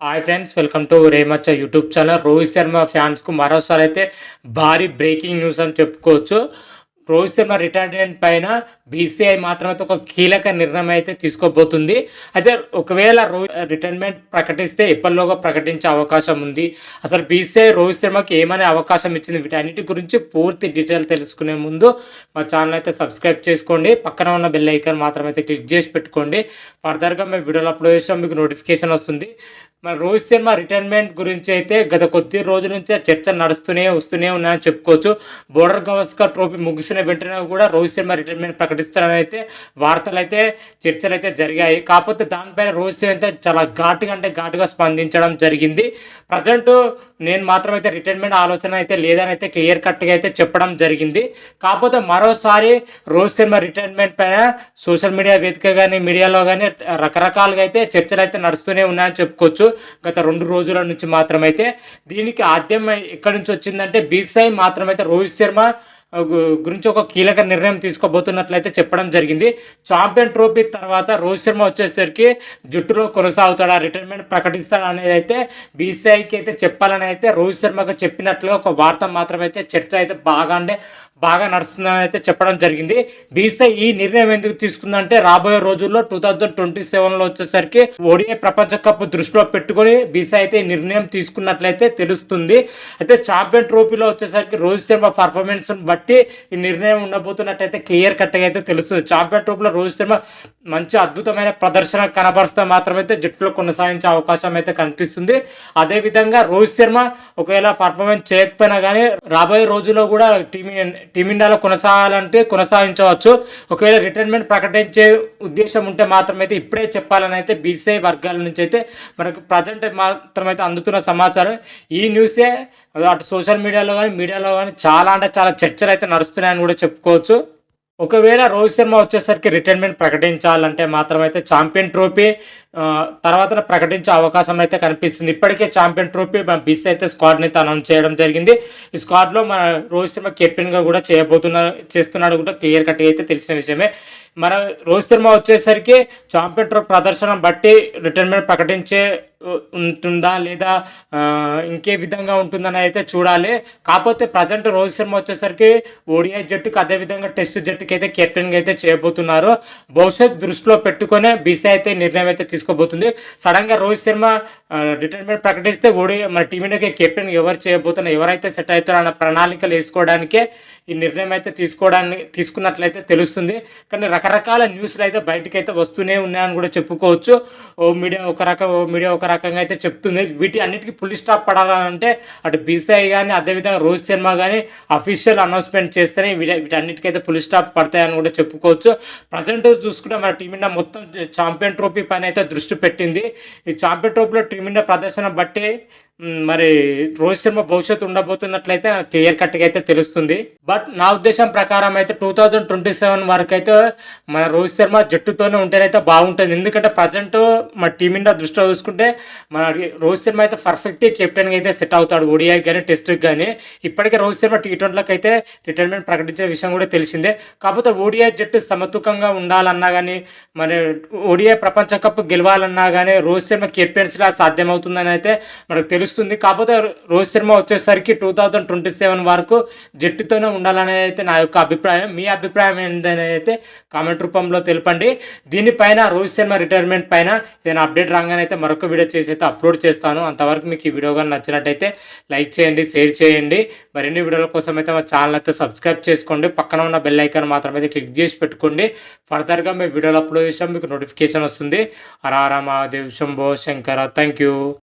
Hi friends, welcome to రేమచ్చ YouTube channel. Rohit Sharma ఫ్యాన్స్‌కు మరోసారి అయితే భారీ బ్రేకింగ్ న్యూస్ అని చెప్పుకోవచ్చు. రోహిత్ శర్మ రిటైర్మెంట్ పైన బీసీఐ మాత్రం అయితే ఒక కీలక నిర్ణయం అయితే తీసుకోబోతుంది. అయితే ఒకవేళ రిటైర్మెంట్ ప్రకటిస్తే ఎప్పటిలోగా ప్రకటించే అవకాశం ఉంది. అసలు బీసీఐ రోహిత్ శర్మకి ఏమనే అవకాశం ఇచ్చింది, వీటన్నిటి గురించి పూర్తి డీటెయిల్ తెలుసుకునే ముందు మా ఛానల్ అయితే సబ్స్క్రైబ్ చేసుకోండి. పక్కన ఉన్న బెల్ ఐకాన్ మాత్రం అయితే క్లిక్ చేసి పెట్టుకోండి. ఫర్దర్‌గా మేము వీడియోలు అప్లోడ్ చేసాం మీకు నోటిఫికేషన్ వస్తుంది. మరి రోహిత్ శర్మ రిటైర్మెంట్ గురించి అయితే గత కొద్ది రోజుల నుంచే చర్చ వస్తూనే ఉన్నాయని చెప్పుకోవచ్చు. బోర్డర్ గవస్కర్ ట్రోఫీ ముగిసిన వెంటనే కూడా రోహిత్ శర్మ రిటైర్మెంట్ ప్రకటిస్తారని అయితే చర్చలు అయితే జరిగాయి. కాకపోతే దానిపైన రోహిత్ శర్మ అయితే చాలా ఘాటుగా స్పందించడం జరిగింది. ప్రజెంట్ నేను మాత్రం అయితే రిటైర్మెంట్ ఆలోచన అయితే లేదని అయితే క్లియర్ కట్గా అయితే చెప్పడం జరిగింది. కాకపోతే మరోసారి రోహిత్ శర్మ రిటైర్మెంట్ పైన సోషల్ మీడియా వేదిక కానీ మీడియాలో కానీ రకరకాలుగా అయితే చర్చలు అయితే నడుస్తూనే ఉన్నాయని చెప్పుకోవచ్చు. గత 2 రోజుల నుంచి మాత్రమైతే దీనికి ఆద్యం ఎక్కడి నుంచి వచ్చిందంటే బీసీఐ మాత్రమైతే రోహిత్ శర్మ గురించి ఒక కీలక నిర్ణయం తీసుకోబోతున్నట్లయితే చెప్పడం జరిగింది. ఛాంపియన్ ట్రోఫీ తర్వాత రోహిత్ శర్మ వచ్చేసరికి జట్టులో కొనసాగుతాడా, రిటైర్మెంట్ ప్రకటిస్తాడా అనేది అయితే బీసీఐకి అయితే చెప్పాలని అయితే రోహిత్ శర్మకు చెప్పినట్లుగా ఒక వార్త మాత్రమైతే చర్చ అయితే బాగా నడుస్తుందని అయితే చెప్పడం జరిగింది. బీసీఐ ఈ నిర్ణయం ఎందుకు తీసుకుందంటే రాబోయే రోజుల్లో 2027లో వచ్చేసరికి ఓడిఐ ప్రపంచ కప్ దృష్టిలో పెట్టుకొని బీసీఐ అయితే ఈ నిర్ణయం తీసుకున్నట్లయితే తెలుస్తుంది. అయితే ఛాంపియన్ ట్రోఫీలో వచ్చేసరికి రోహిత్ శర్మ పర్ఫార్మెన్స్ బట్టి ఈ నిర్ణయం ఉండబోతున్నట్టయితే క్లియర్ కట్గా అయితే తెలుస్తుంది. ఛాంపియన్ ట్రోఫీలో రోహిత్ శర్మ మంచి అద్భుతమైన ప్రదర్శన కనబరుస్తే మాత్రమైతే జట్టులో కొనసాగించే అవకాశం అయితే కనిపిస్తుంది. అదేవిధంగా రోహిత్ శర్మ ఒకవేళ పర్ఫార్మెన్స్ చేయకపోయినా కానీ రాబోయే రోజుల్లో కూడా టీమిండియాలో కొనసాగించవచ్చు. ఒకవేళ రిటైర్మెంట్ ప్రకటించే ఉద్దేశం ఉంటే మాత్రమైతే ఇప్పుడే చెప్పాలని అయితే బీసీఐ వర్గాల నుంచి అయితే మనకు ప్రజెంట్ మాత్రమైతే అందుతున్న సమాచారం. ఈ న్యూసే అటు సోషల్ మీడియాలో కానీ చాలా చర్చలు అయితే నడుస్తున్నాయని కూడా చెప్పుకోవచ్చు. ఒకవేళ రోహిత్ శర్మ వచ్చేసరికి రిటైర్మెంట్ ప్రకటించాలంటే మాత్రమైతే ఛాంపియన్ ట్రోఫీ తర్వాత ప్రకటించే అవకాశం అయితే కనిపిస్తుంది. ఇప్పటికే ఛాంపియన్ ట్రోఫీ మన బీసీఐ అయితే స్క్వాడ్ని అయితే అనౌన్స్ చేయడం జరిగింది. ఈ స్క్వాడ్లో మన రోహిత్ శర్మ కెప్టెన్గా కూడా చేస్తున్నాడు కూడా క్లియర్ కట్గా అయితే తెలిసిన విషయమే. మన రోహిత్ శర్మ వచ్చేసరికి ఛాంపియన్ ట్రోఫీ ప్రదర్శన బట్టి రిటైర్మెంట్ ప్రకటించే ఉంటుందా లేదా ఇంకే విధంగా ఉంటుందని అయితే చూడాలి. కాకపోతే ప్రజెంట్ రోహిత్ శర్మ వచ్చేసరికి ఓడిఐ జట్టుకు అదేవిధంగా టెస్ట్ జట్టుకి అయితే కెప్టెన్గా అయితే చేయబోతున్నారు. భవిష్యత్ దృష్టిలో పెట్టుకునే బీసీఐ అయితే నిర్ణయం అయితే తీసుకోబోతుంది. సడన్గా రోహిత్ శర్మ రిటైర్మెంట్ ప్రకటిస్తే మన టీమిండియాకి కెప్టెన్ ఎవరైతే సెట్ అవుతారో అన్న ప్రణాళికలు వేసుకోవడానికే ఈ నిర్ణయం అయితే తీసుకున్నట్లయితే తెలుస్తుంది. కానీ రకరకాల న్యూస్లు అయితే బయటకైతే వస్తూనే ఉన్నాయని కూడా చెప్పుకోవచ్చు. ఓ మీడియా ఒక రకంగా అయితే చెప్తుంది. వీటి అన్నిటికీ ఫుల్ స్టాప్ పడాలంటే అటు బీసీఐ కానీ అదేవిధంగా రోహిత్ శర్మ కానీ అఫీషియల్ అనౌన్స్మెంట్ చేస్తేనే వీటన్నిటికైతే ఫుల్ స్టాప్ పడతాయని కూడా చెప్పుకోవచ్చు. ప్రజెంట్ చూసుకుంటే మన టీమిండియా మొత్తం ఛాంపియన్ ట్రోఫీ పైన అయితే దృష్టి పెట్టింది. ఈ ఛాంపియన్ ట్రోఫీలో టీమిండియా ప్రదర్శన బట్టి మరి రోహిత్ శర్మ భవిష్యత్తు ఉండబోతున్నట్లయితే క్లియర్ కట్గా అయితే తెలుస్తుంది. బట్ నా ఉద్దేశం ప్రకారం అయితే 2027 వరకు అయితే మన రోహిత్ శర్మ జట్టుతోనే ఉంటేనైతే బాగుంటుంది. ఎందుకంటే ప్రజెంట్ మన టీమిండియా దృష్టిలో చూసుకుంటే మన రోహిత్ శర్మ అయితే పర్ఫెక్ట్ కెప్టెన్గా అయితే సెట్ అవుతాడు ఓడిఐ కానీ టెస్ట్కి కానీ. ఇప్పటికే రోహిత్ శర్మ T20లకు అయితే రిటైర్మెంట్ ప్రకటించే విషయం కూడా తెలిసిందే. కాకపోతే ఓడిఐ జట్టు సమతూకంగా ఉండాలన్నా కానీ మరి ఓడిఐ ప్రపంచ కప్ గెలవాలన్నా కానీ రోహిత్ శర్మ కెప్టెన్సీగా సాధ్యమవుతుందని అయితే మనకు తెలుస్తుంది. కాకపోతే రోహిత్ శర్మ వచ్చేసరికి 2027 వరకు జట్టుతోనే ఉండాలనేది అయితే నా యొక్క అభిప్రాయం. మీ అభిప్రాయం ఏంటనేది అయితే కామెంట్ రూపంలో తెలపండి. దీనిపైన రోహిత్ శర్మ రిటైర్మెంట్ పైన ఏదైనా అప్డేట్ రాగానే అయితే మరొక వీడియో చేసి అయితే అప్లోడ్ చేస్తాను. అంతవరకు మీకు ఈ వీడియో కానీ నచ్చినట్టయితే లైక్ చేయండి, షేర్ చేయండి. మరిన్ని వీడియోల కోసం అయితే మా ఛానల్ అయితే సబ్స్క్రైబ్ చేసుకోండి. పక్కన ఉన్న బెల్ ఐకాన్ మాత్రమైతే క్లిక్ చేసి పెట్టుకోండి. ఫర్దర్గా మేము వీడియోలు అప్లోడ్ చేసాం మీకు నోటిఫికేషన్ వస్తుంది. హర హర మహాదేవ్ శంభో శంకర. Thank you.